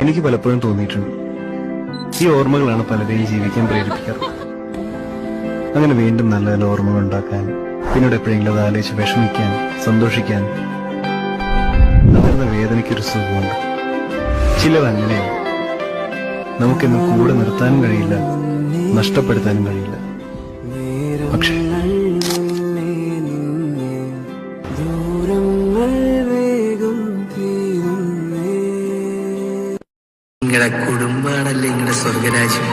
എനിക്ക് പലപ്പോഴും തോന്നിയിട്ടുണ്ട്, ഈ ഓർമ്മകളാണ് പലരെയും ജീവിക്കാൻ പ്രേരിപ്പിക്കാറ്. അങ്ങനെ വീണ്ടും നല്ല നല്ല ഓർമ്മകൾ ഉണ്ടാക്കാൻ, പിന്നീട് എപ്പോഴെങ്കിലും അത് ആലോചിച്ച് വിഷമിക്കാൻ, സന്തോഷിക്കാൻ, അതിരുന്ന വേദനയ്ക്കൊരു സുഖമുണ്ട്. ചിലത് അങ്ങനെയാണ്. നമുക്കെന്നും കൂടെ നിർത്താനും കഴിയില്ല, നഷ്ടപ്പെടുത്താനും കഴിയില്ല. പക്ഷേ നിങ്ങളുടെ കുടുംബാണല്ലേ നിങ്ങളുടെ സ്വർഗരാജ്യം.